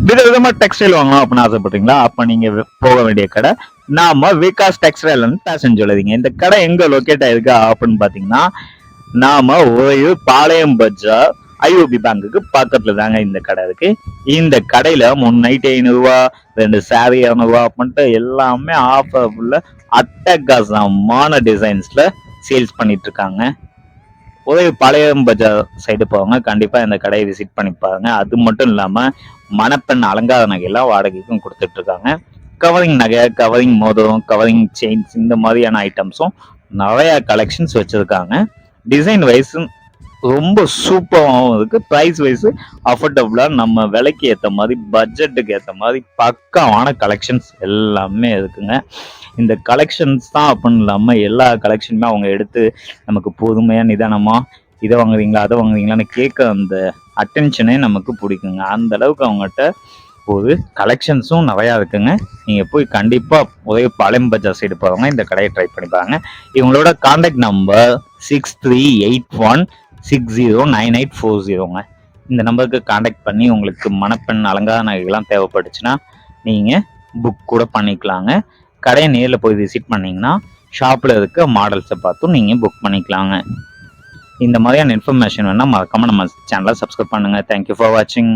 விதவிதமா டெக்ஸ்டைல் வாங்கணும் அப்படின்னு ஆசைப்படுறீங்களா? அப்ப நீங்க போக வேண்டிய கடை நாம விகாஸ் டெக்ஸ்டைல் அண்ட் ஃபேஷன் ஜுவல்லரிங்க. இந்த கடை எங்க லொக்கேட் ஆயிருக்கு அப்படின்னு பாத்தீங்கன்னா, நாம ஒரு பாளையம் பஜார் ஐஓபி பேங்குக்கு பக்கத்துல தாங்க இந்த கடை இருக்கு. இந்த கடையில நைட் 500 2 சாரி 200 அப்படின்ட்டு எல்லாமே ஆஃபர்ல அட்டகாசமான டிசைன்ஸ்ல சேல்ஸ் பண்ணிட்டு இருக்காங்க. ஒரே பாளையம் பஜார் சைடு போவாங்க, கண்டிப்பா இந்த கடையை விசிட் பண்ணி பாருங்க. அது மட்டும் இல்லாம மணப்பெண் அலங்கார நகையெல்லாம் வாடகைக்கும் கொடுத்துட்டு இருக்காங்க. கவரிங் நகை, கவரிங் மோதிரம், கவரிங் செயின்ஸ் இந்த மாதிரியான ஐட்டம்ஸும் நிறைய கலெக்ஷன்ஸ் வச்சிருக்காங்க. டிசைன் வைஸ் ரொம்ப சூப்பராகவும் இருக்கு. ப்ரைஸ் வைஸ் அஃபோர்டபுளா நம்ம விலைக்கு ஏற்ற மாதிரி பட்ஜெட்டுக்கு ஏற்ற மாதிரி பக்காவான கலெக்ஷன்ஸ் எல்லாமே இருக்குங்க. இந்த கலெக்ஷன்ஸ் தான் அப்படின்னு இல்லாமல் எல்லா கலெக்ஷனுமே அவங்க எடுத்து நமக்கு பொறுமையாக நிதானமாக இதை வாங்குறீங்களா அதை வாங்குறீங்களான்னு கேட்க அந்த அட்டென்ஷனே நமக்கு பிடிக்குங்க. அந்த அளவுக்கு அவங்ககிட்ட ஒரு கலெக்ஷன்ஸும் நிறையா இருக்குங்க. நீங்கள் போய் கண்டிப்பாக ஒரே பாளையம் பஜார் சைடு போகிறவங்க இந்த கடையை ட்ரை பண்ணி பாருங்க. இவங்களோட கான்டாக்ட் நம்பர் 6381609840ங்க. இந்த நம்பருக்கு கான்டாக்ட் பண்ணி உங்களுக்கு மணப்பெண் அலங்கார நகைகள்லாம் தேவைப்பட்டுச்சுன்னா நீங்கள் புக் கூட பண்ணிக்கலாங்க. கடையை நேரில் போய் விசிட் பண்ணிங்கன்னா ஷாப்பில் இருக்க மாடல்ஸை பார்த்தும் நீங்கள் புக் பண்ணிக்கலாங்க. இந்த மாதிரியான இன்ஃபர்மேஷன் வேணால் மறக்காமல் நம்ம சேனலை சப்ஸ்கிரைப் பண்ணுங்கள். தேங்க்யூ ஃபார் வாட்சிங்.